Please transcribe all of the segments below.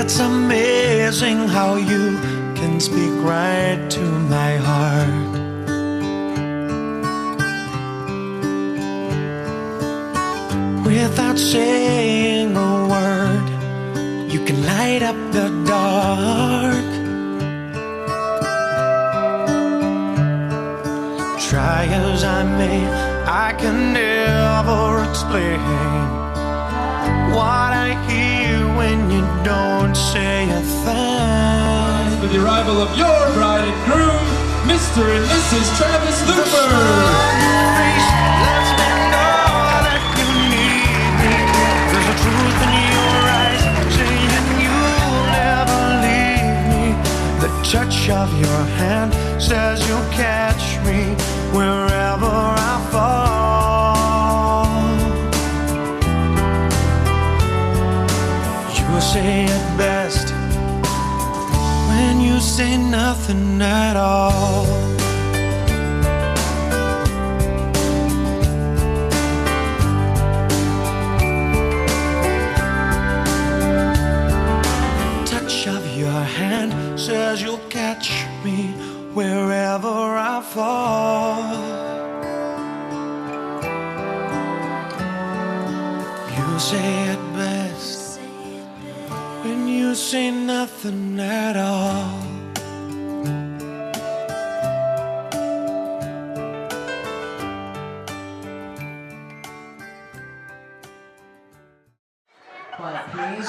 It's amazing how you can speak right to my heart. Without saying a word, you can light up the dark. Try as I may, I can never explain what I hear when you don't say a thing. With the arrival of your bride and groom, Mr. and Mrs. Travis Looper. Truth in your eyes, saying you'll never leave me. The touch of your hand says you'll catch me wherever I fall. You say it best when you say nothing at all. Hand says you'll catch me wherever I fall. You say it best when you say nothing at all.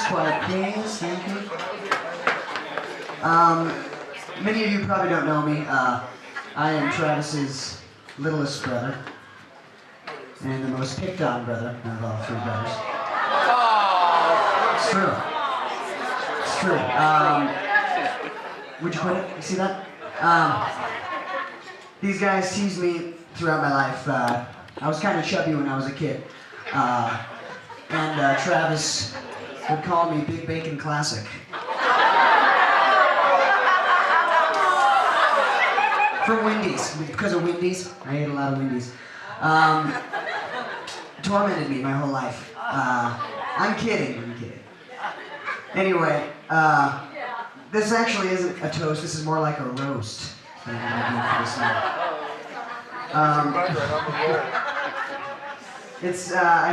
Quiet please, thank you. Many of you probably don't know me. I am Travis's littlest brother and the most picked on brother of all three brothers. It's true. It's true. Would you quit it? You see that? These guys teased me throughout my life. I was kind of chubby when I was a kid. And Travis would call me Big Bacon Classic. From Wendy's, because of Wendy's. I ate a lot of Wendy's. Tormented me my whole life. I'm kidding. Anyway, this actually isn't a toast, this is more like a roast. I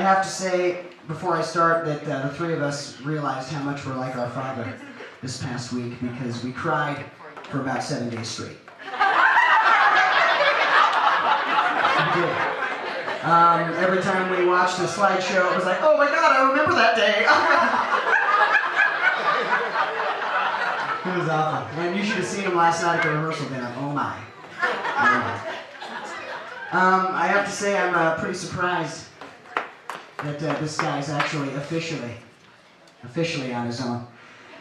have to say, before I start, that the three of us realized how much we're like our father this past week because we cried for about 7 days straight. Every time we watched the slideshow, it was like, oh my God, I remember that day. It was awful. And you should have seen him last night at the rehearsal dinner. Oh my. I have to say I'm pretty surprised that this guy's actually officially on his own.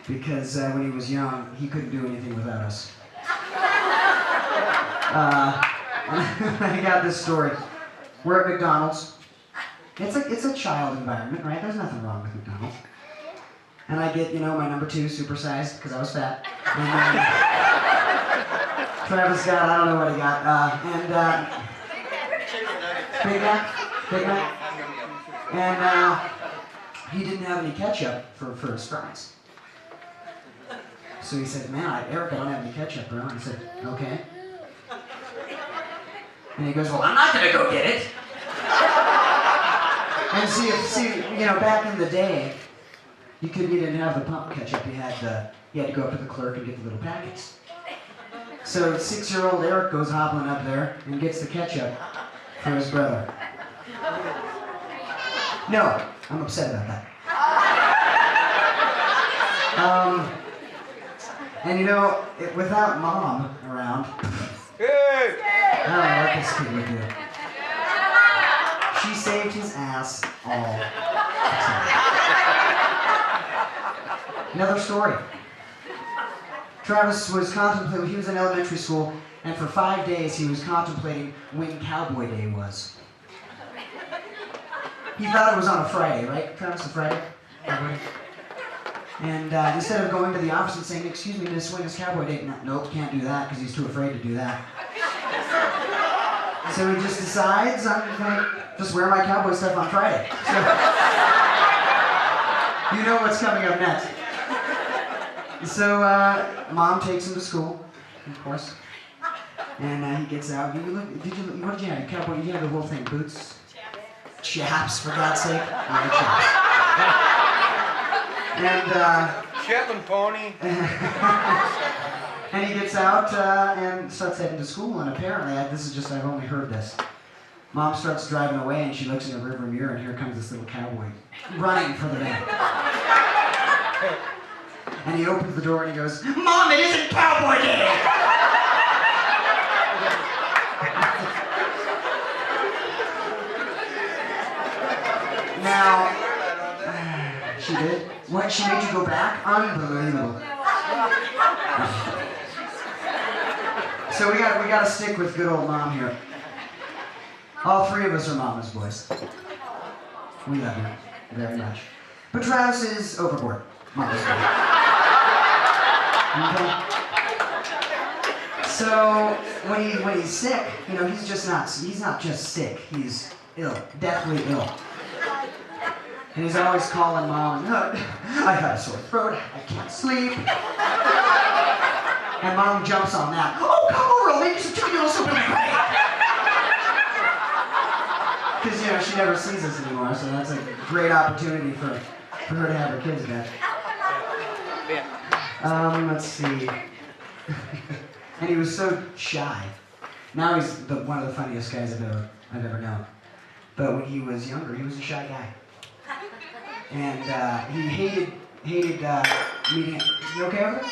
Because when he was young, he couldn't do anything without us. I got this story. We're at McDonald's. It's a child environment, right? There's nothing wrong with McDonald's. And I get, my number 2 supersized, because I was fat. And Travis got, I don't know what he got. Big Mac. And he didn't have any ketchup for his fries. So he said, man, Eric, I don't have any ketchup, bro. And I said, okay. And he goes, well, I'm not gonna go get it. And see, back in the day, you didn't have the pump ketchup. You had to go up to the clerk and get the little packets. So 6-year-old Eric goes hobbling up there and gets the ketchup for his brother. No, I'm upset about that. And without Mom around, I don't know what this kid would do. She saved his ass all the time. Another story. Travis was contemplating, he was in elementary school, and for 5 days he was contemplating when Cowboy Day was. He thought it was on a Friday, right? Travis, a Friday? And instead of going to the office and saying, excuse me, Miss, when is Cowboy Day? Nope, can't do that, because he's too afraid to do that. So he just decides, I'm going to just wear my cowboy stuff on Friday. So, you know what's coming up next. So Mom takes him to school, of course, and he gets out. What did you have? Cowboy? Did you have the whole thing? Boots, chaps, for God's sake. Yeah, chaps. And Chip and pony. and he gets out and starts heading to school. And apparently, I've only heard this. Mom starts driving away, and she looks in the rearview mirror, and here comes this little cowboy running for the van. And he opens the door and he goes, "Mom, it isn't Cowboy Day!" Now, she did? What, she made you go back? Unbelievable. So we gotta stick with good old Mom here. All three of us are Mama's boys. We love her very much. But Travis is overboard. Mama's boy. Okay. So when he's sick, he's not just sick, he's ill, deathly ill. And he's always calling Mom, "I got a sore throat, I can't sleep." And Mom jumps on that. "Oh, come over, I'll make you some chicken noodle soup, it'll be great." Because she never sees us anymore, so that's a great opportunity for her to have her kids back. Let's see. And he was so shy. Now he's one of the funniest guys I've ever known. But when he was younger, he was a shy guy. And he hated meeting. You okay over there?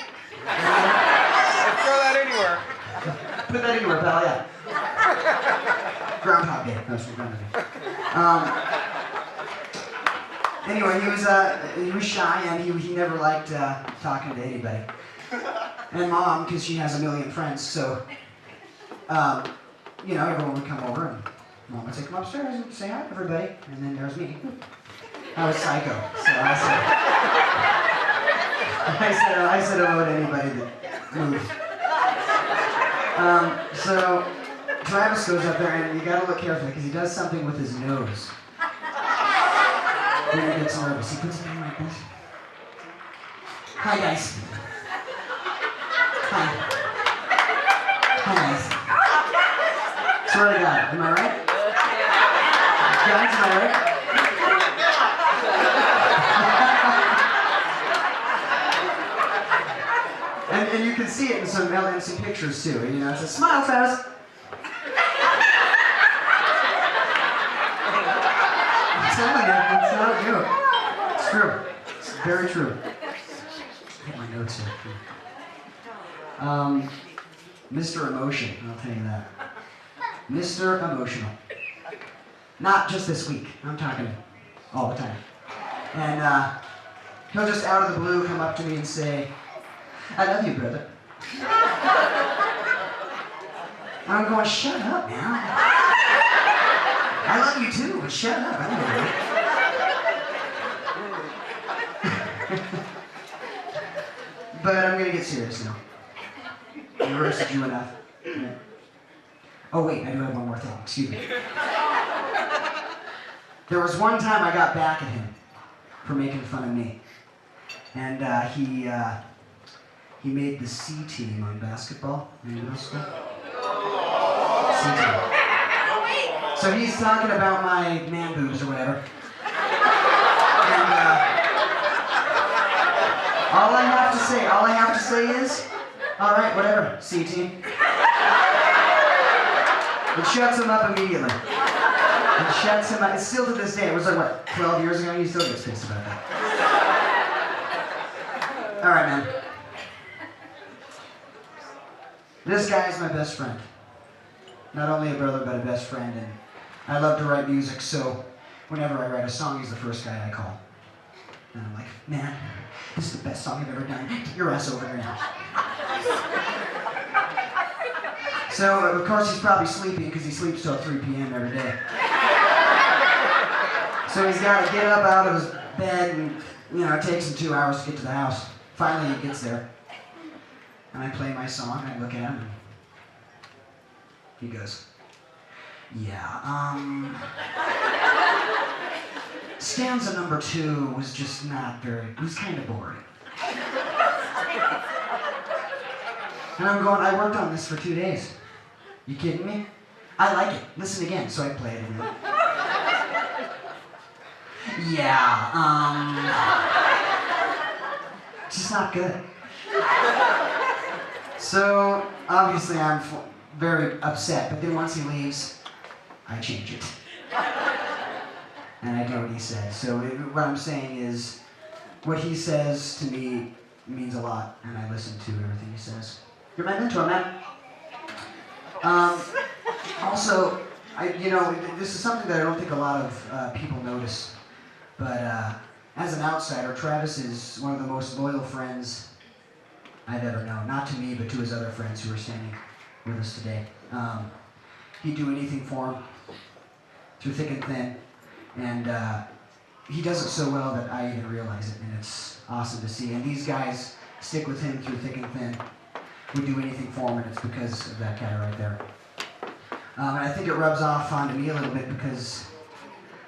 Throw that anywhere. Put that anywhere, pal. Yeah. Groundhog Day. That's what Groundhog Day. Anyway, he was shy and he never liked talking to anybody. And Mom, because she has a million friends, so everyone would come over and Mom would take them upstairs and say hi to everybody, and then there's me. I was psycho, so I said hello to anybody that moved. So Travis goes up there, and you gotta look carefully because he does something with his nose. When he gets nervous, he puts it in like this. "Hi guys. Hi. Hi guys. Swear to God, am I right? Guys, am I right? And you can see it in some LNC pictures too. It says, "Smile, Travis." I'm telling you, it's not a joke. It's true. It's very true. I have my notes here. Mr. Emotion, I'll tell you that. Mr. Emotional. Not just this week. I'm talking all the time. And he'll just out of the blue come up to me and say, "I love you, brother." And I'm going, "Shut up, man. I love you too, but shut up. I don't know." But I'm gonna get serious now. I roasted you enough. Yeah. Oh wait, I do have one more thing. Excuse me. There was one time I got back at him for making fun of me, and he made the C team on basketball in middle school. C team. So he's talking about my man boobs or whatever. And all I have to say is, "All right, whatever, C team." It shuts him up immediately. It shuts him up. It's still to this day. It was like, what, 12 years ago? He still gets pissed about that. All right, man. This guy is my best friend. Not only a brother, but a best friend. And I love to write music, so whenever I write a song, he's the first guy I call. And I'm like, "Man, this is the best song I've ever done. Get your ass over here now." So, of course, he's probably sleeping because he sleeps till 3 p.m. every day. So he's got to get up out of his bed and, it takes him 2 hours to get to the house. Finally, he gets there. And I play my song, and I look at him, and he goes, "Yeah, stanza number 2 was just not very, it was kind of boring." And I'm going, I worked on this for 2 days. You kidding me? I like it. Listen again. So I play it again. Yeah, it's just not good. So, obviously I'm very upset, but then once he leaves, I change it. And I do what he says. So what I'm saying is, what he says to me means a lot, and I listen to everything he says. You're my mentor, man. Also, this is something that I don't think a lot of people notice, but as an outsider, Travis is one of the most loyal friends I've ever known. Not to me, but to his other friends who are standing with us today. He'd do anything for him, through thick and thin, and he does it so well that I even realize it, and it's awesome to see. And these guys stick with him through thick and thin. We do anything for him, and it's because of that guy right there. And I think it rubs off onto me a little bit because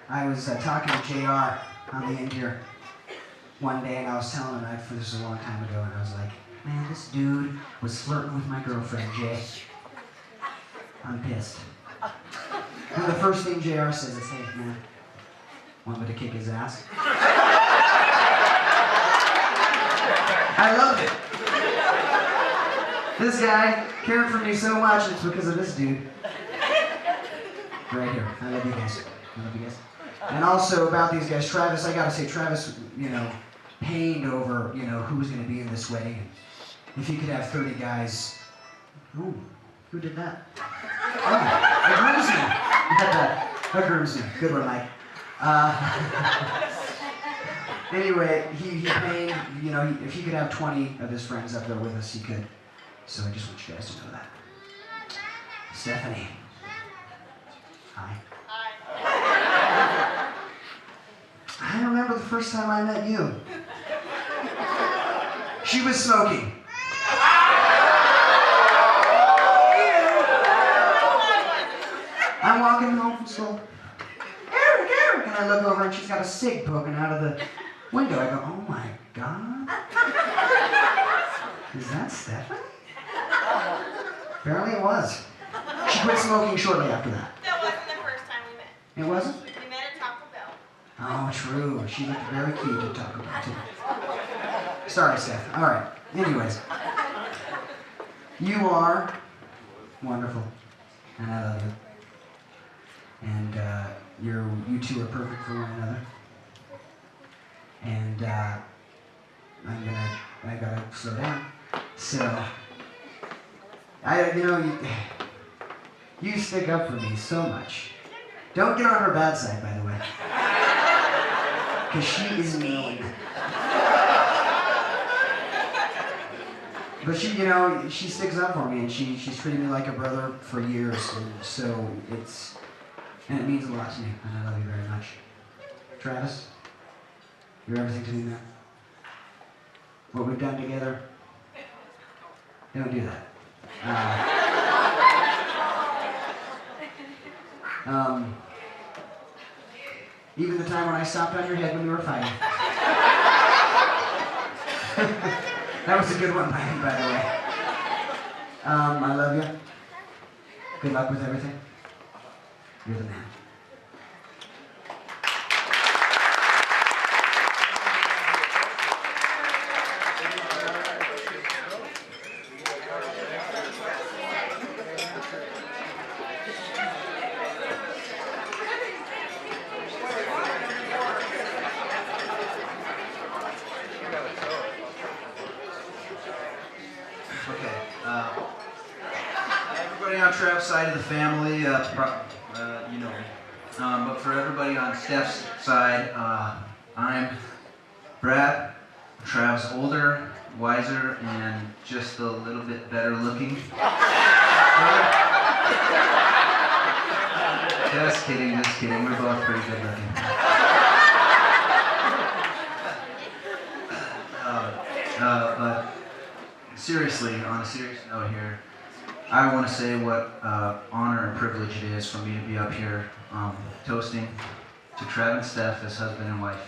I was talking to JR on the end here one day, and I was telling him, this was a long time ago, and I was like, man, this dude was flirting with my girlfriend, Jay. I'm pissed. And the first thing JR says is, hey, man, want me to kick his ass? I loved it. This guy cared for me so much, it's because of this dude. Right here. I love you guys. I love you guys. And also about these guys, Travis, I gotta say, Travis, pained over, who was gonna be in this wedding. If he could have 30 guys. Ooh, who did that? Oh, a groomsman. Good one, Mike. Anyway, he pained, if he could have 20 of his friends up there with us, he could. So I just want you guys to know that. Stephanie. Hi. Hi. I remember the first time I met you. She was smoking. I'm walking home from school. Eric, and I look over and she's got a cig poking out of the window. I go, oh my God. Is that Stephanie? Apparently it was. She quit smoking shortly after that. That wasn't the first time we met. It wasn't? We met at Taco Bell. Oh, true. She looked very cute at Taco Bell, too. Sorry, Steph. All right. Anyways. You are wonderful. And I love you. And you two are perfect for one another. And I gotta slow down. So, you stick up for me so much. Don't get on her bad side, by the way. Because she is mean. But she sticks up for me, and she's treated me like a brother for years, and so it means a lot to me, and I love you very much. Travis, you're everything to me, man. What we've done together, don't do that. Even the time when I stopped on your head when we were fighting. That was a good one by me, by the way. I love you. Good luck with everything. You're the man. Everybody on Trav's side of the family, you know me. But for everybody on Steph's side, I'm Brad. Trav's older, wiser, and just a little bit better looking. Just kidding, just kidding. We're both pretty good looking. But seriously, on a serious note here, I want to say what honor and privilege it is for me to be up here toasting to Trav and Steph as husband and wife.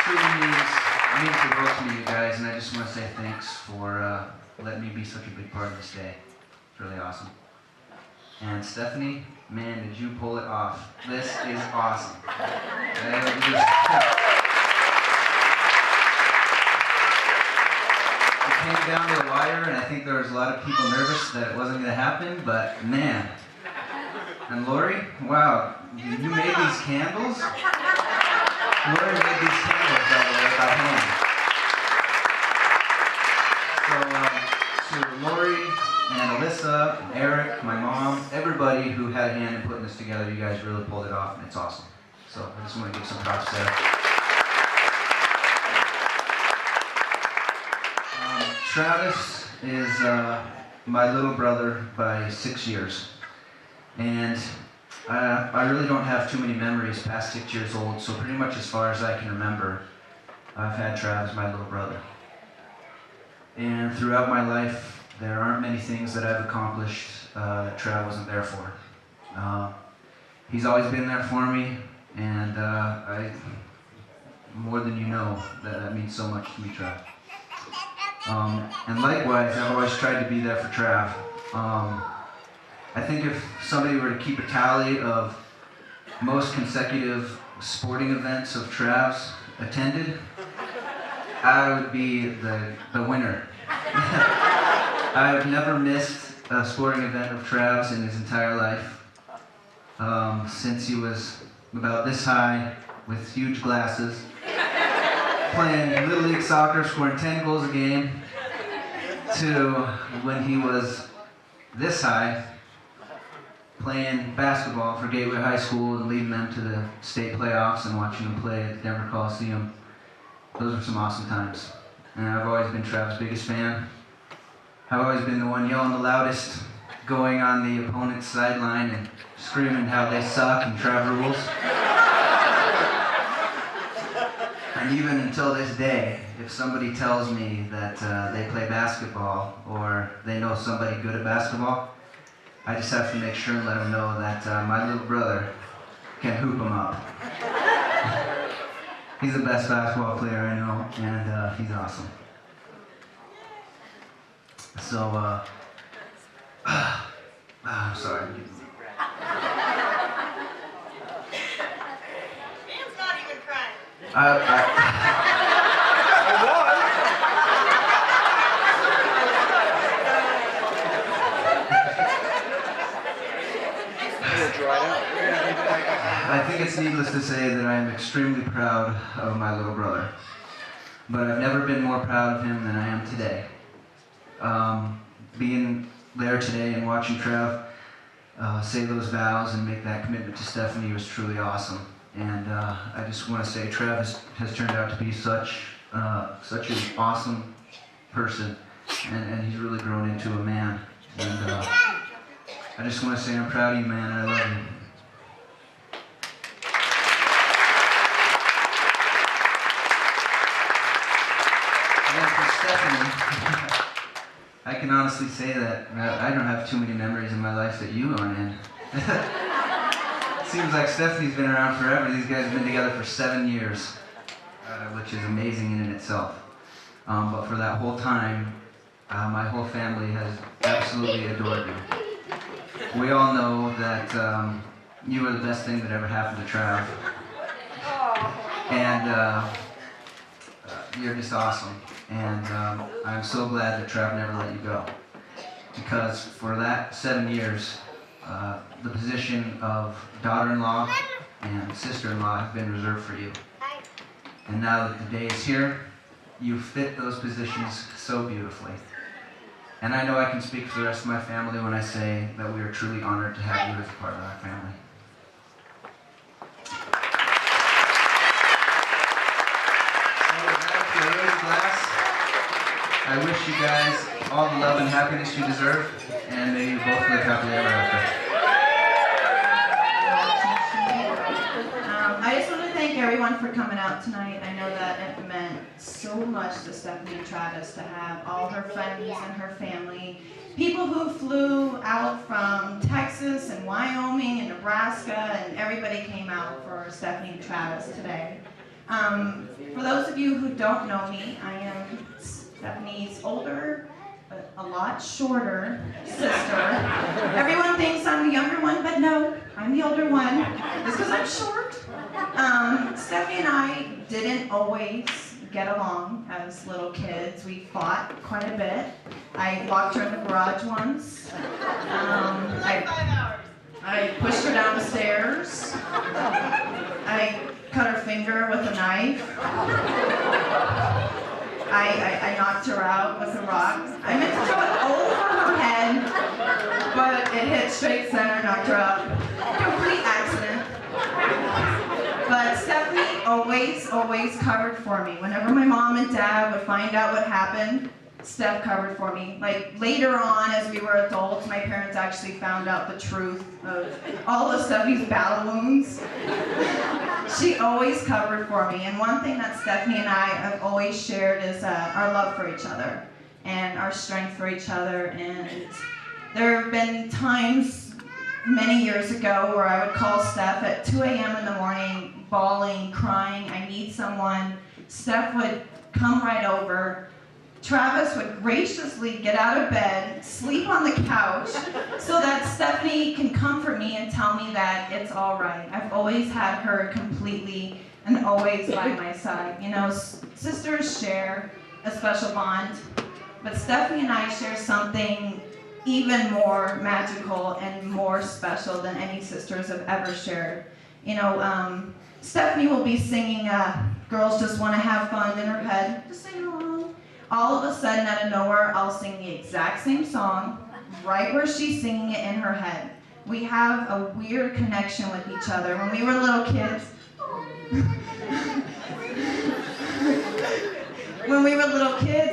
truly means the world to me, you guys, and I just want to say thanks for letting me be such a big part of this day. It's really awesome. And Stephanie, man, did you pull it off. This is awesome. It came down to the wire, and I think there was a lot of people nervous that it wasn't going to happen, but man. And Lori, wow, you made these candles? Lori made these candles, by the way, by hand. So, to Lori and Alyssa, and Eric, my mom, everybody who had a hand in putting this together, you guys really pulled it off, and it's awesome. So, I just want to give some props there. Travis is my little brother by 6 years. And I really don't have too many memories past 6 years old, so pretty much as far as I can remember, I've had Trav as my little brother. And throughout my life, there aren't many things that I've accomplished that Trav wasn't there for. He's always been there for me, and more than you know, that means so much to me, Trav. And likewise, I've always tried to be there for Trav. I think if somebody were to keep a tally of most consecutive sporting events of Trav's attended, I would be the winner. I've never missed a sporting event of Trav's in his entire life, since he was about this high with huge glasses, playing Little League soccer, scoring 10 goals a game, to when he was this high, playing basketball for Gateway High School and leading them to the state playoffs and watching them play at the Denver Coliseum. Those were some awesome times. And I've always been Trav's biggest fan. I've always been the one yelling the loudest, going on the opponent's sideline and screaming how they suck and Trav rules. And even until this day, if somebody tells me that they play basketball or they know somebody good at basketball, I just have to make sure and let them know that my little brother can hoop them up. He's the best basketball player I know, and he's awesome. So, I'm sorry. Man's not even crying. I think it's needless to say that I am extremely proud of my little brother. But I've never been more proud of him than I am today. Being there today and watching Trav say those vows and make that commitment to Stephanie was truly awesome. And I just want to say Trav has turned out to be such an awesome person, and he's really grown into a man. And I just want to say I'm proud of you, man, and I love you. And for Stephanie, I can honestly say that I don't have too many memories in my life that you aren't in. Seems like Stephanie's been around forever. These guys have been together for 7 years, which is amazing in itself. But for that whole time, my whole family has absolutely adored you. We all know that you were the best thing that ever happened to Trav. And you're just awesome. And I'm so glad that Trav never let you go. Because for that 7 years, the position of daughter-in-law and sister-in-law have been reserved for you. And now that the day is here, you fit those positions so beautifully. And I know I can speak for the rest of my family when I say that we are truly honored to have you as a part of our family. So with that, if you raise a glass, I wish you guys all the love and happiness you deserve, and may you both live happily ever after. I just want to thank everyone for coming out tonight. I know that it meant so much to Stephanie and Travis to have all her friends and her family. People who flew out from Texas and Wyoming and Nebraska, and everybody came out for Stephanie and Travis today. For those you who don't know me, I am Stephanie's older, but a lot shorter sister. Everyone thinks I'm the younger one, but no, I'm the older one. Just because I'm short. Stephanie and I didn't always get along as little kids. We fought quite a bit. I locked her in the garage once. I pushed her down the stairs. I cut her finger with a knife. I knocked her out with a rock. I meant to throw it over her head, but it hit straight center, knocked her out. Complete accident. But Stephanie always covered for me. Whenever my mom and dad would find out what happened, Steph covered for me. Like later on, as we were adults, my parents actually found out the truth of all of Stephanie's battle wounds. She always covered for me. And one thing that Stephanie and I have always shared is our love for each other and our strength for each other. And there have been times many years ago where I would call Steph at 2 a.m. in the morning, bawling, crying, I need someone. Steph would come right over. Travis would graciously get out of bed, sleep on the couch, so that Stephanie can comfort me and tell me that it's all right. I've always had her completely and always by my side. You know, sisters share a special bond, but Stephanie and I share something even more magical and more special than any sisters have ever shared. You know, Stephanie will be singing Girls Just Want to Have Fun in her head, just sing along. All of a sudden, out of nowhere, I'll sing the exact same song, right where she's singing it in her head. We have a weird connection with each other. When we were little kids,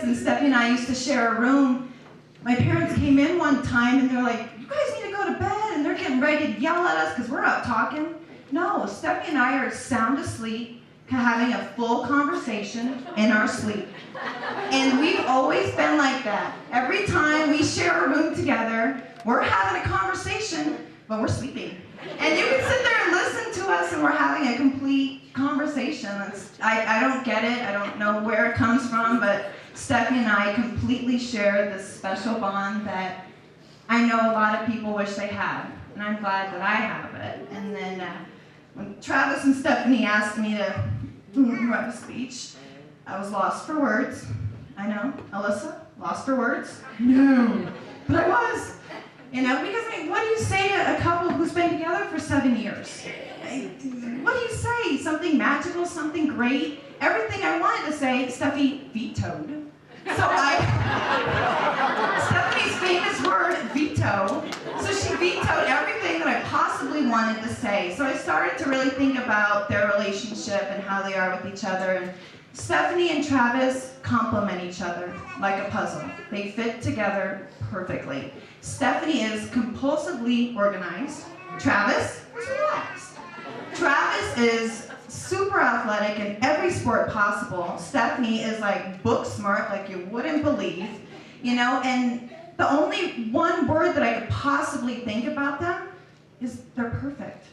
and Stephanie and I used to share a room, my parents came in one time and they're like, you guys need to go to bed, and they're getting ready to yell at us because we're up talking. No, Stephanie and I are sound asleep, having a full conversation in our sleep. And we've always been like that. Every time we share a room together, we're having a conversation, but we're sleeping. And you can sit there and listen to us, and we're having a complete conversation. I don't get it. I don't know where it comes from, but Stephanie and I completely share this special bond that I know a lot of people wish they had, and I'm glad that I have it. And then when Travis and Stephanie asked me to write a speech, I was lost for words. I know, Alyssa, lost for words? No, but I was. You know, because I mean, what do you say to a couple who's been together for 7 years? What do you say? Something magical, something great? Everything I wanted to say, Steffi vetoed. So Stephanie's famous word, veto. So she vetoed everything that I possibly wanted to say. So I started to really think about their relationship and how they are with each other. And Stephanie and Travis complement each other like a puzzle. They fit together perfectly. Stephanie is compulsively organized. Travis is relaxed. Travis is super athletic in every sport possible. Stephanie is like book smart, like you wouldn't believe, you know, and the only one word that I could possibly think about them is they're perfect.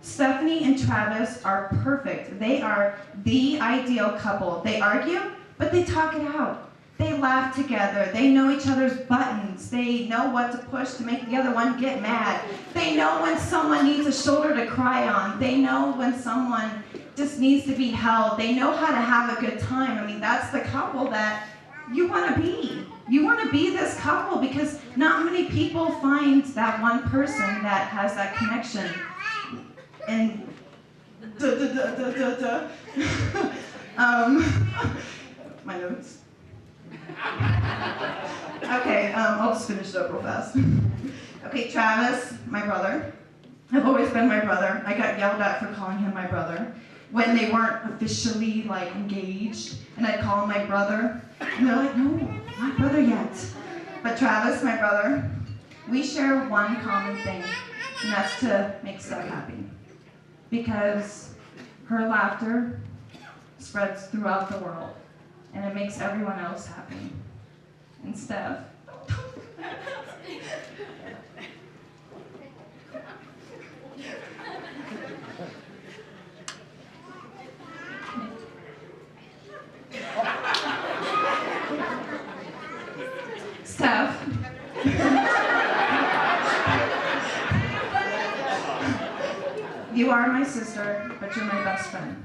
Stephanie and Travis are perfect. They are the ideal couple. They argue, but they talk it out. They laugh together. They know each other's buttons. They know what to push to make the other one get mad. They know when someone needs a shoulder to cry on. They know when someone just needs to be held. They know how to have a good time. I mean, that's the couple that you want to be. You want to be this couple because not many people find that one person that has that connection. And my notes. Okay, I'll just finish it up real fast. Okay, Travis, my brother. I've always been my brother. I got yelled at for calling him my brother when they weren't officially like engaged, and I'd call him my brother, and they're like, no, not brother yet. But Travis, my brother, we share one common thing, and that's to make Steph happy. Because her laughter spreads throughout the world, and it makes everyone else happy. And Steph, are my sister, but you're my best friend.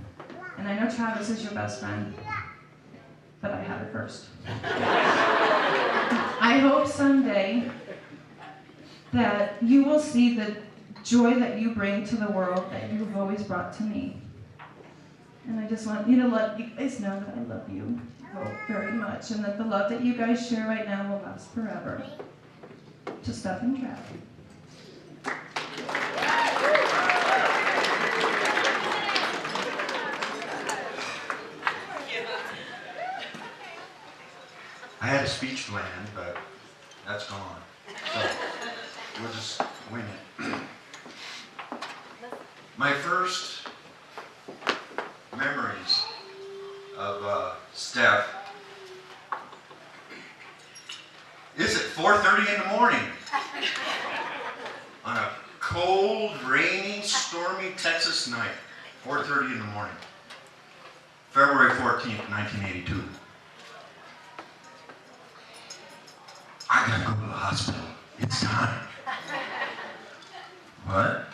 And I know Travis is your best friend, but I had it first. I hope someday that you will see the joy that you bring to the world that you've always brought to me. And I just want you to let you guys know that I love you both very much, and that the love that you guys share right now will last forever. To Steph and Trav. I had a speech planned, but that's gone. So we'll just wing it. My first memories of Steph is at 4:30 in the morning on a cold, rainy, stormy Texas night. 4:30 in the morning. February 14th, 1982. I gotta go to the hospital. It's time. What?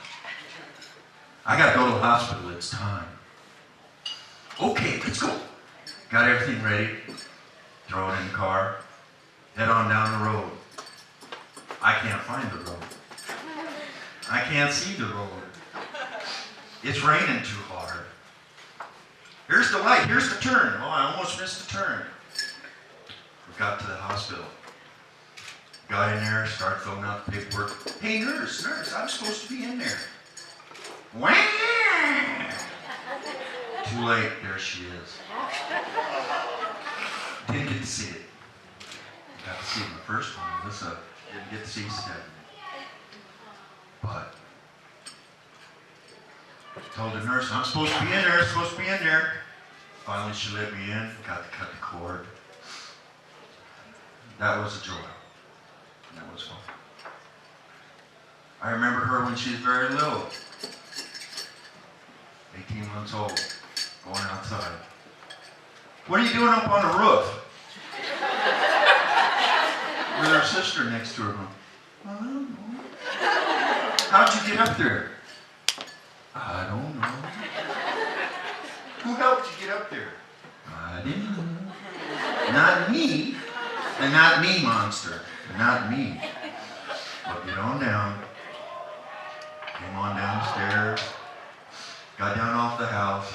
I gotta go to the hospital. It's time. Okay, let's go. Got everything ready. Throw it in the car. Head on down the road. I can't find the road. I can't see the road. It's raining too hard. Here's the light. Here's the turn. Oh, I almost missed the turn. We got to the hospital. Got in there, started filling out the paperwork. Hey, nurse, I'm supposed to be in there. Wah! Too late, there she is. Didn't get to see it. Got to see it in the first one, Melissa. Didn't get to see Steph. But told the nurse, I'm supposed to be in there, Finally, she let me in, got to cut the cord. That was a joy. That was fun. I remember her when she was very little. 18 months old, going outside. What are you doing up on the roof? With her sister next to her. I don't know. How'd you get up there? I don't know. Who helped you get up there? I didn't know. Not me. And not me, monster. Not me. Well, get on down. Came on downstairs. Got down off the house.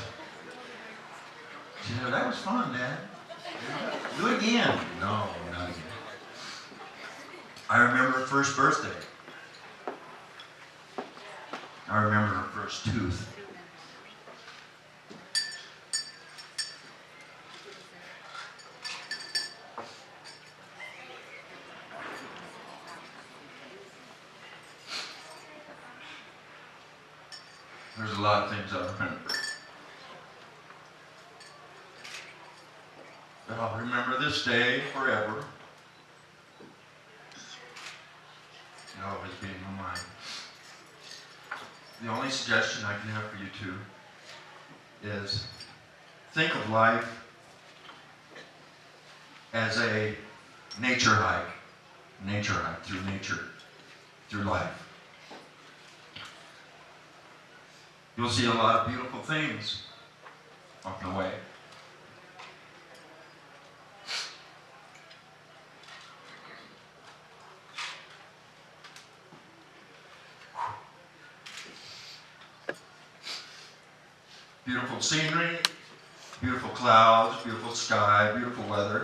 She said, that was fun, Dad. Do it again. No, not again. I remember her first birthday. I remember her first tooth. There's a lot of things I remember. But I'll remember this day forever. It'll always be in my mind. The only suggestion I can have for you two is think of life as a nature hike through nature, through life. You'll see a lot of beautiful things on the way. Beautiful scenery, beautiful clouds, beautiful sky, beautiful weather.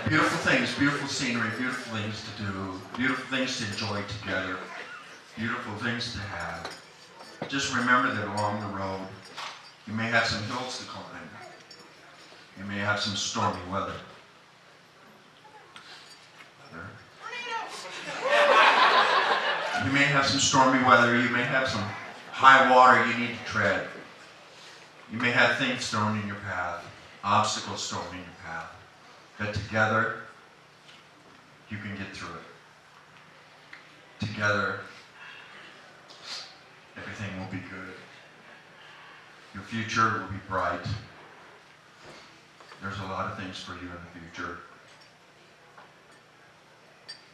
Beautiful things, beautiful scenery, beautiful things to do, beautiful things to enjoy together, beautiful things to have. Just remember that along the road, you may have some hills to climb. You may have some stormy weather. You may have some stormy weather. You may have some high water you need to tread. You may have things thrown in your path, obstacles thrown in your path. But together, you can get through it. Together, everything will be good. Your future will be bright. There's a lot of things for you in the future.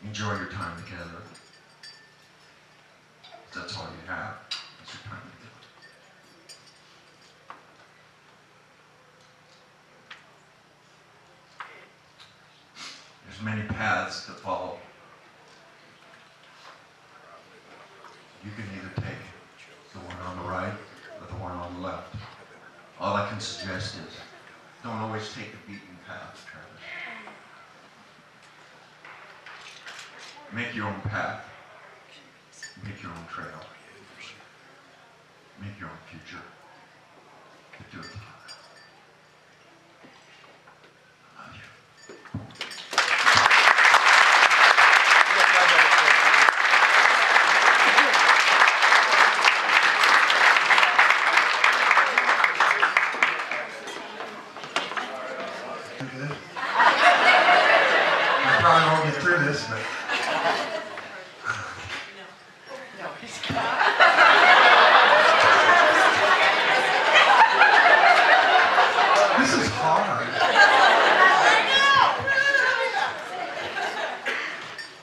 enjoy your time together. That's all you have. That's your time together. There's many paths to follow. You can either take the one on the right or the one on the left. All I can suggest is don't always take the beaten path, Travis. Make your own path. Make your own trail. Make your own future. But do it together. I love you. I probably won't get through this, but this is hard.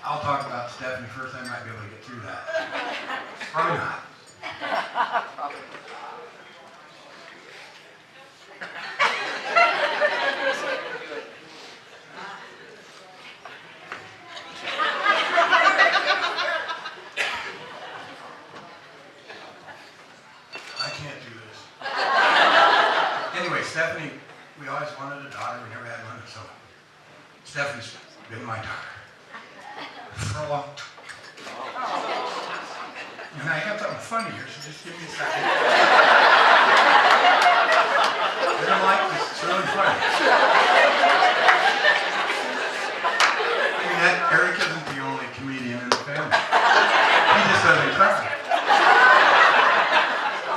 I'll talk about Stephanie first. I might be able to get through that. Probably not. I can't do this. Anyway, Stephanie, we always wanted a daughter. We never had one, so Stephanie's been my daughter for a long time. And I got something funny here, so just give me a second. You're gonna like this. It's really funny. I mean, Eric isn't the only comedian in the family. He just doesn't try.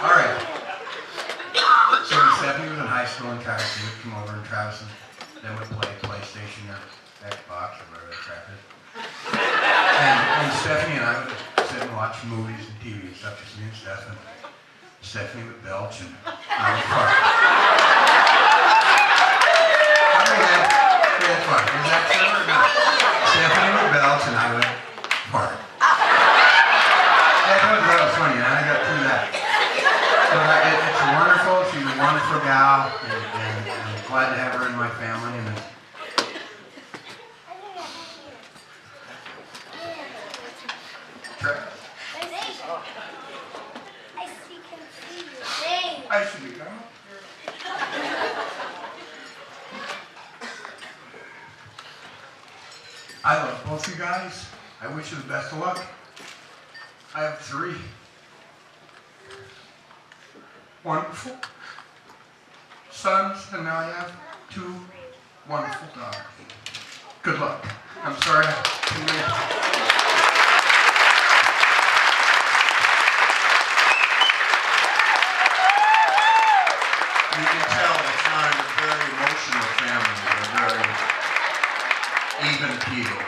All right. So when Stephanie was in high school and Travis would come over and Travis and then would play PlayStation or Xbox or whatever the crap is. And Stephanie and I would sit and watch movies and TV and stuff, just me and Steph. And Stephanie would belch and I would fart. I mean, we had fun. Is that true or not? Stephanie would belch and I would fart. That was funny, and I got through that. So it's wonderful. She's a wonderful gal, and I'm glad to have her in my family. And I should be coming. I love both you guys. I wish you the best of luck. I have 3 wonderful sons, and now I have 2 wonderful daughters. Good luck. I'm sorry. You can tell it's not a very emotional family. They're very even keel.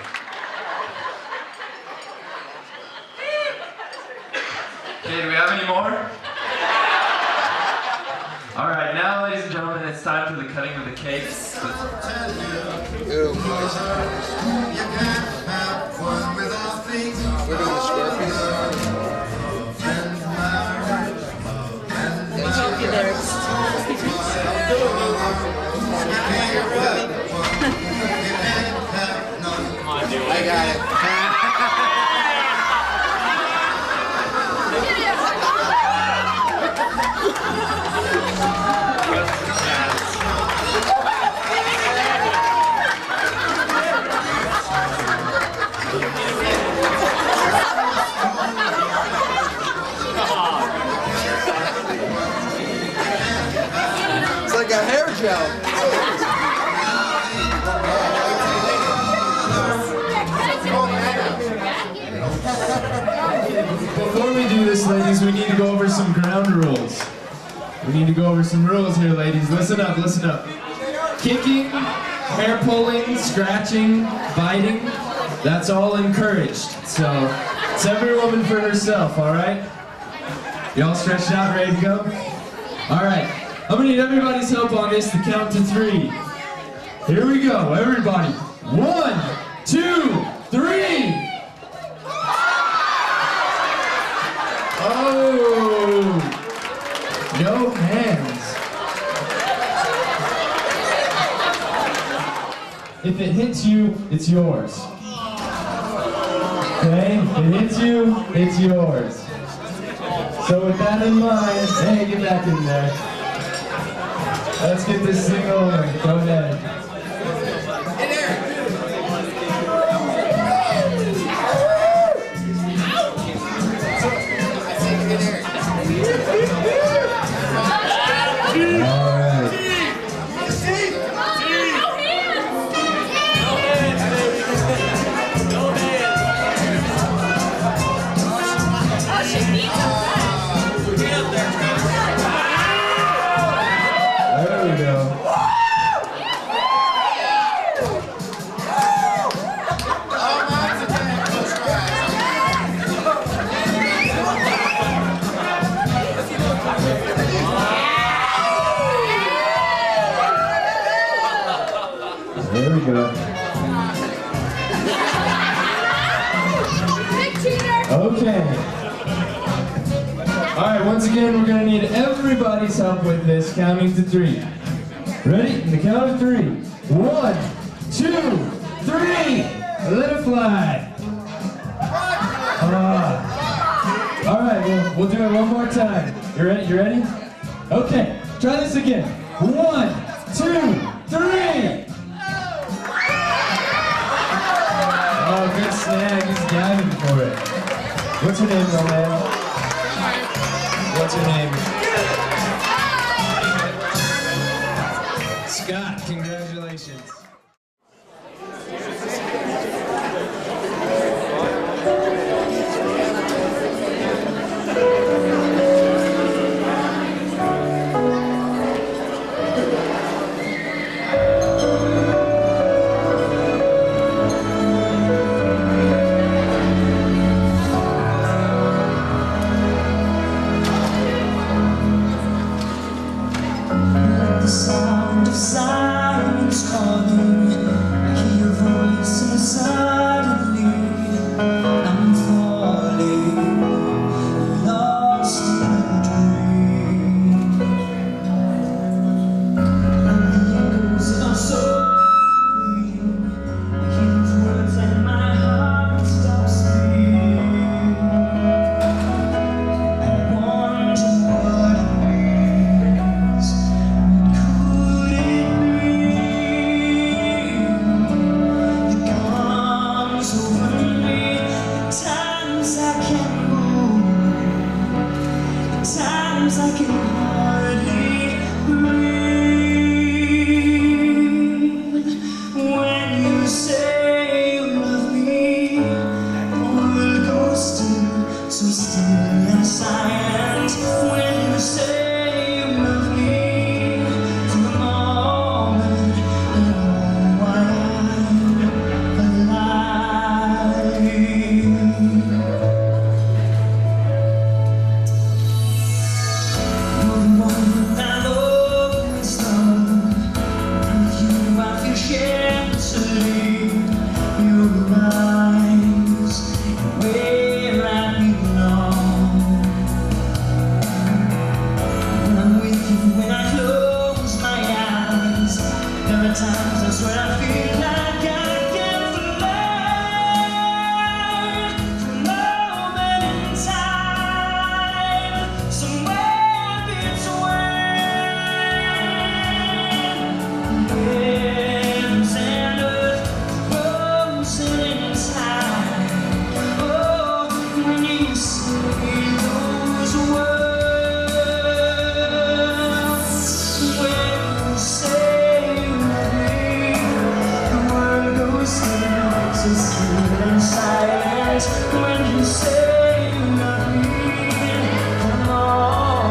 Okay, do we have any more? All right, now, ladies and gentlemen, it's time for the cutting of the cakes. We're doing the square piece. Okay, there. I got it. It's like a hair gel. Before we do this, ladies, we need to go over some ground rules. We need to go over some rules here, ladies. Listen up, listen up. Kicking, hair pulling, scratching, biting, that's all encouraged. So, it's every woman for herself, all right? Y'all stretched out, ready to go? All right. I'm gonna need everybody's help on this to count to 3. Here we go, everybody. 1, 2, 3. No hands. If it hits you, it's yours. Okay? If it hits you, it's yours. So with that in mind, hey, get back in there. Let's get this thing over. Go ahead. There we go. There we go. Okay. Alright, once again, we're gonna need everybody's help with this, counting to 3. Ready? In the count of 3. 1, 2, 3! Let it fly! Alright, we'll do it one more time. You ready? You ready? Okay, try this again. 1, 2, 3! Oh, good snag. He's diving for it. What's your name, though, man? What's your name? Scott, congratulations. The sound of silence calling, I hear your voice and suddenly I'm falling, lost in a dream. And the echoes of our soul, I hear those words and my heart stops beating. I wonder what it means. Could it be that comes over me? At times I can't move, at times I can hardly breathe. When you say you love me, the world goes still, so still and silent. When you say you love me, for the moment, I know why I'm alive. You're the one I've always loved, and with you I feel sheltered. Your eyes, where I belong. When I'm with you, when I close my eyes, there are times I swear I feel like I can fly for a moment in time, somewhere between heavens and earth, frozen in time. Oh, when you say those words, when you say you love me, the world goes still, so still and silent. When you say you love me, come on.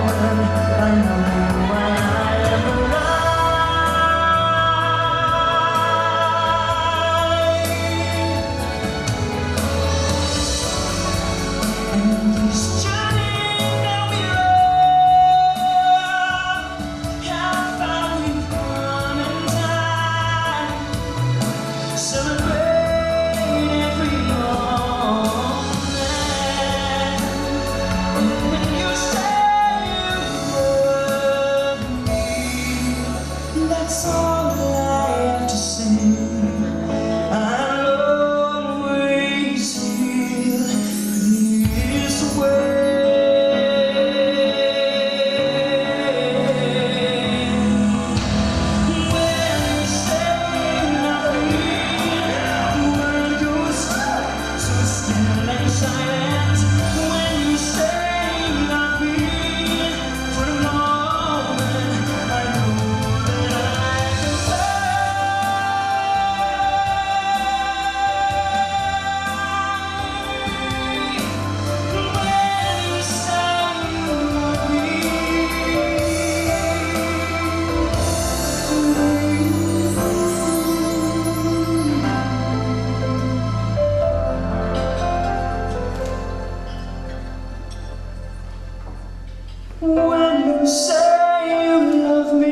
When you say you love me,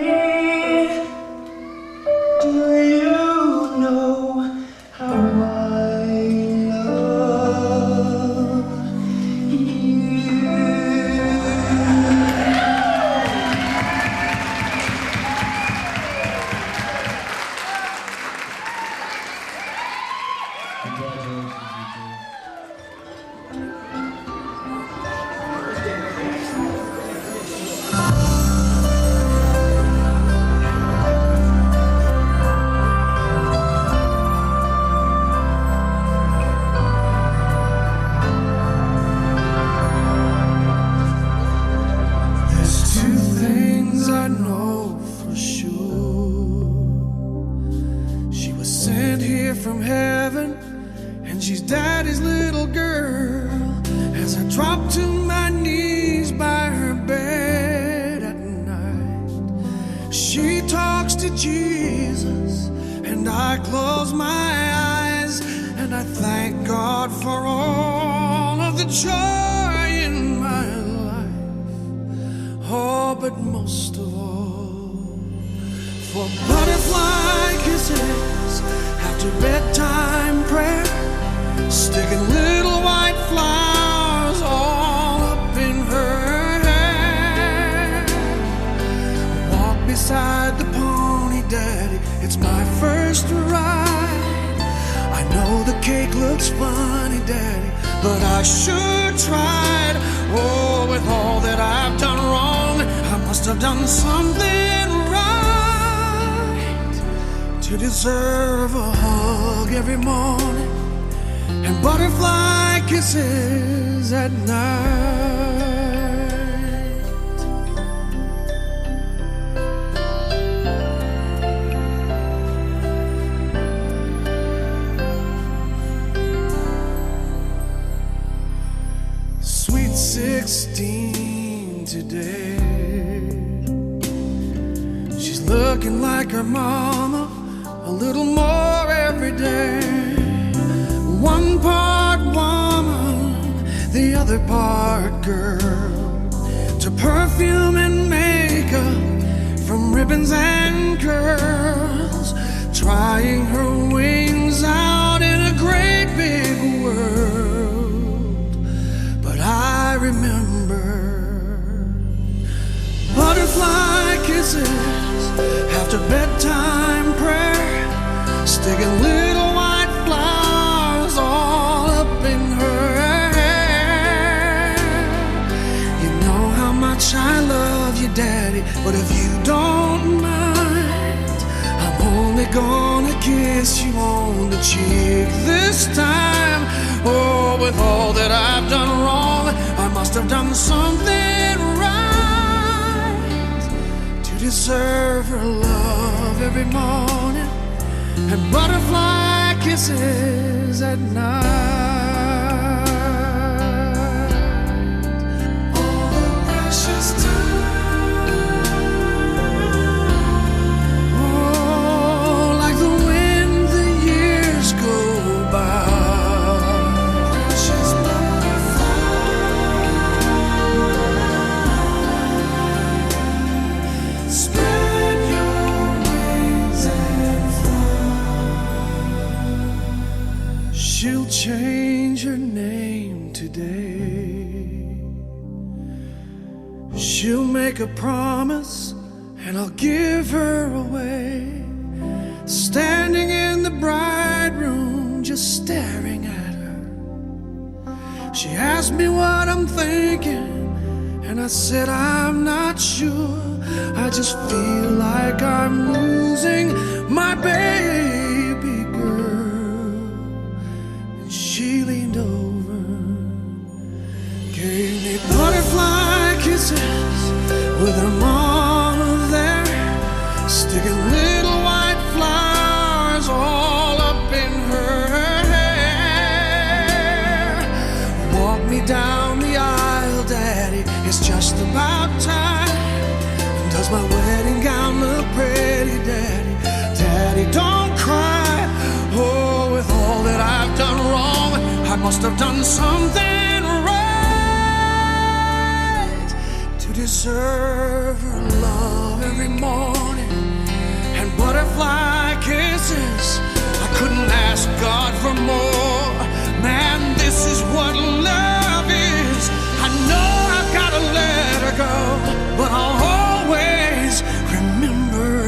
do you know how I love you? There's two things I know for sure. She was sent here from heaven, and she's daddy's little girl. As I drop to my knees by her bed at night, she talks to Jesus, and I close my eyes, and I thank God for all of the joy in my life. Oh, but most of all, for butterfly kisses after bedtime prayer, sticking little white flowers all up in her hair. Walk beside the pony, daddy, it's my first ride. I know the cake looks funny, daddy, but I sure tried. Oh, with all that I've done wrong, I must have done something right to deserve a hug every morning and butterfly kisses at night. Sweet 16 today, she's looking like her mama a little more every day. One part woman, the other part girl. To perfume and makeup, from ribbons and curls, trying her wings out in a great big world. But I remember butterfly kisses after bedtime prayer, sticking little white flowers all up in her hair. You know how much I love you, daddy, but if you don't mind, I'm only gonna kiss you on the cheek this time. Oh, with all that I've done wrong, I must have done something right to deserve her love every morning and butterfly kisses at night. All the precious time, oh, like the wind the years go by. Precious butterfly, spread your wings and fly. She'll change her name today. She'll make a promise and I'll give her away. Standing in the bride room, just staring at her. She asked me what I'm thinking, and I said I'm not sure. I just feel like I'm losing my baby girl. And she leaned over, gave me butterfly kisses with her mama there, sticking little white flowers all up in her hair. Walk me down the aisle, daddy, it's just about time. Does my wedding gown look pretty, daddy? Daddy, don't cry. Oh, with all that I've done wrong, I must have done something right to deserve her love every morning and butterfly kisses. I couldn't ask God for more. Man, this is what love is. I know I've got to let her go, but I'll always remember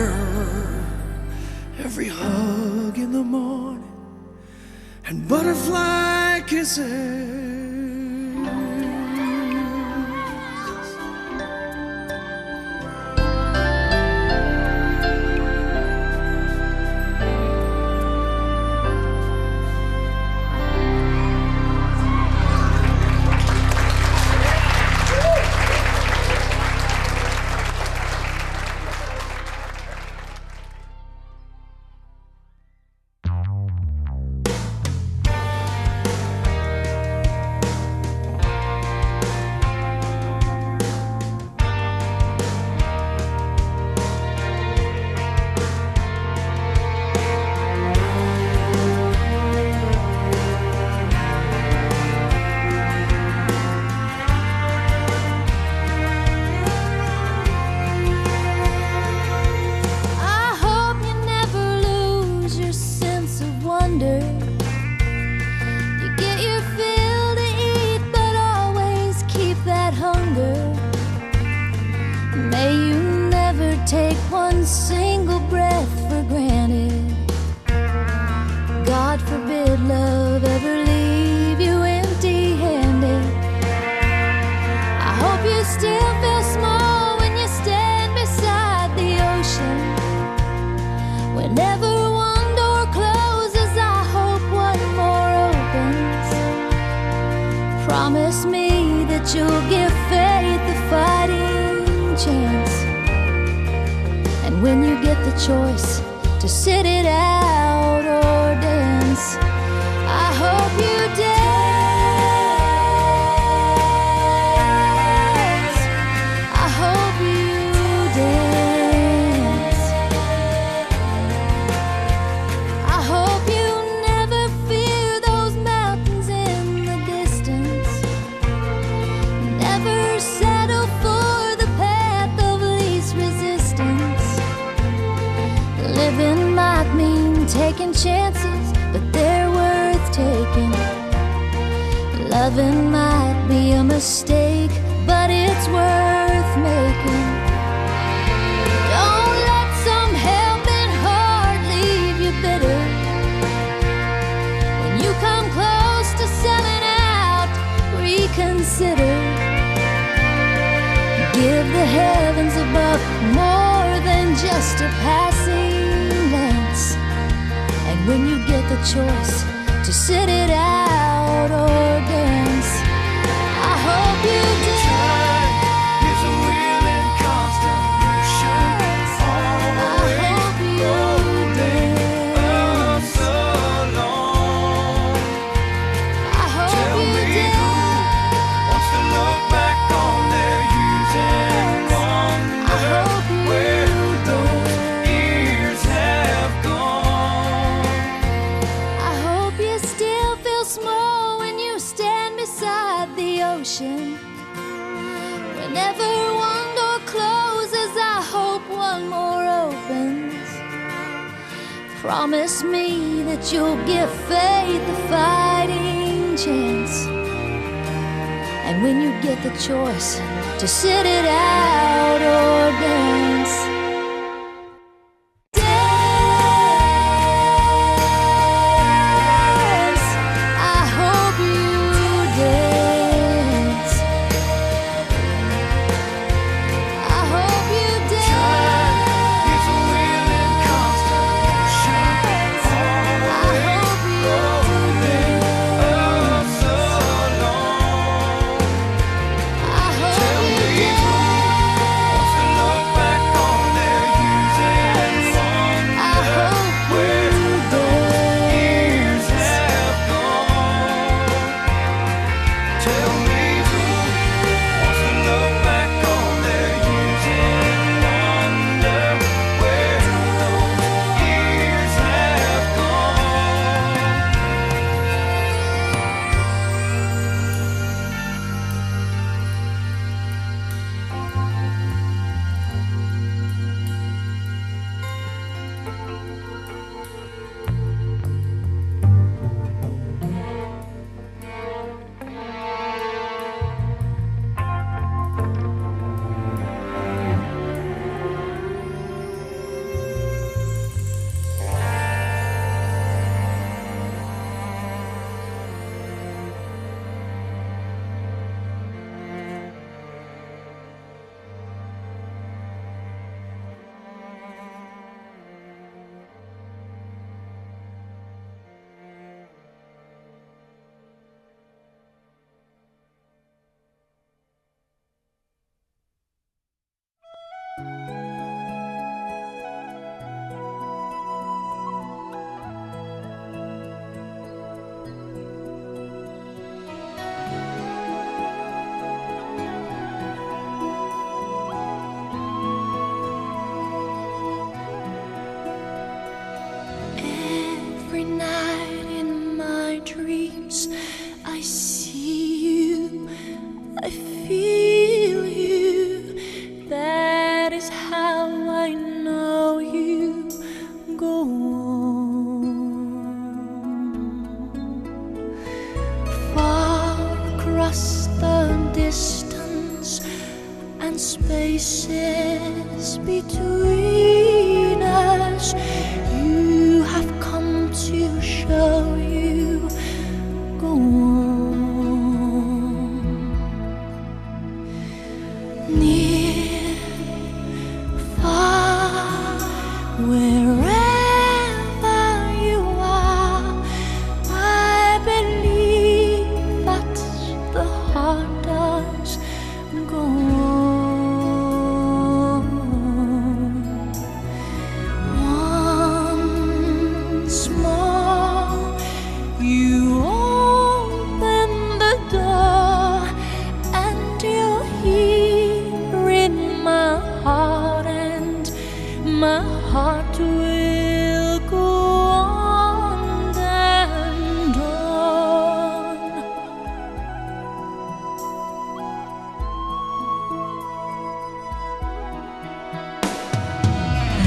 every hug in the morning and butterfly kisses. Promise me that you'll give faith a fighting chance. And when you get the choice to sit it out or dance, I hope you dance. I hope you dance. I hope you never fear those mountains in the distance. Never settle for the path of least resistance. Living might mean taking chances, but they're worth taking. Loving might be a mistake, but it's worth making. Don't let some helping heart leave you bitter. When you come close to selling out, reconsider. Give the heavens above more than just a passing glance. And when you get the choice to sit it out or dance, I hope you dance. Is a wheel in constant motion, always rolling up so long. I hope Tell you me dance. who wants to look back on their years and I hope wonder you where those dance. years have gone. I hope you still feel small when you stand beside the ocean. Whenever one door closes, I hope one more opens. Promise me that you'll give faith a fighting chance. And when you get the choice to sit it out or dance, dance. I hope you dance. I hope you dance. Is a wheel in constant motion, I hope you up so long. I hope you Tell me who wants to look back Every night in my dreams, I see you, I feel you. That is how I know you go on. Far across the distance and spaces between us, you have come to show you go on. Near, far, wherever you are, I believe that the heart does go on. Once more, you open the door, and you're here in my heart, and my heart will go on and on.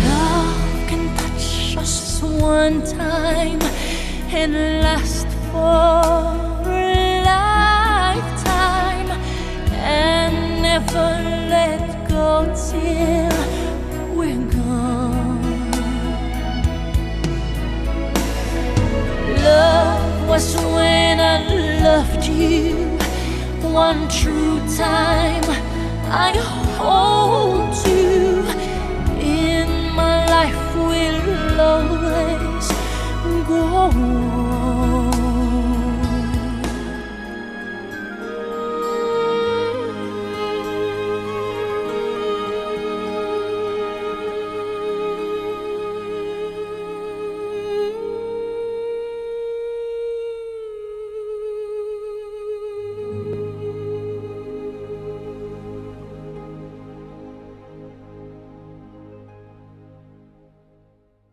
Love can touch us one time and last for a lifetime, and never let go till we're gone. Love was when I loved you one true time. I hold you in my life, will always go on.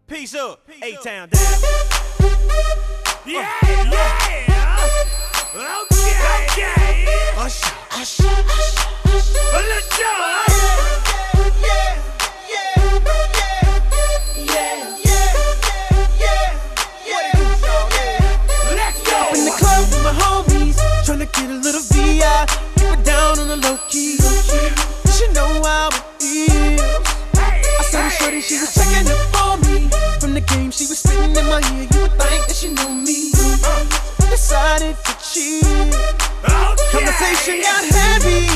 Peace up, A-Town down. Yeah, yeah. Okay. Usher, usher, usher. Let's go. Up in the club with my homies, tryna get a little VI. Keep it down on the low key. You should know how it feels. I saw the shorty, she was checking up on me. From the game, she was spitting in my ear. You would think that she knew me. Decided to cheat. Conversation got heavy.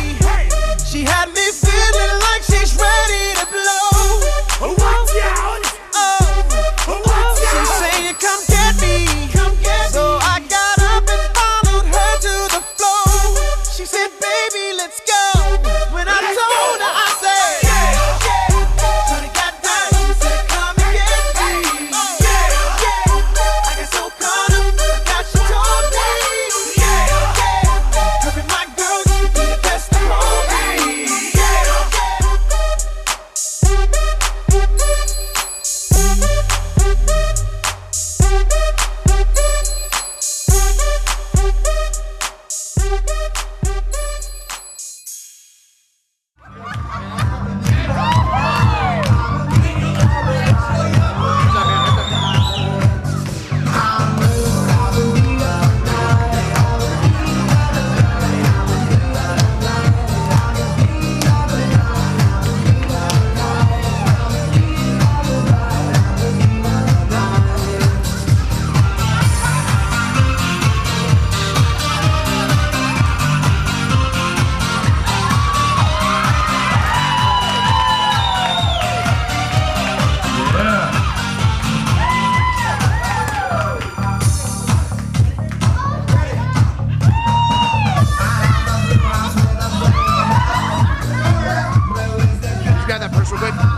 She had me feeling like she's ready to blow. Watch out! She's saying, come get me. So I got up and followed her to the floor. She said, baby, let's go. When I told her, I said, shorty got down, she said, come and get me. I got so caught up, forgot she told me. Her and my girl, she real quick.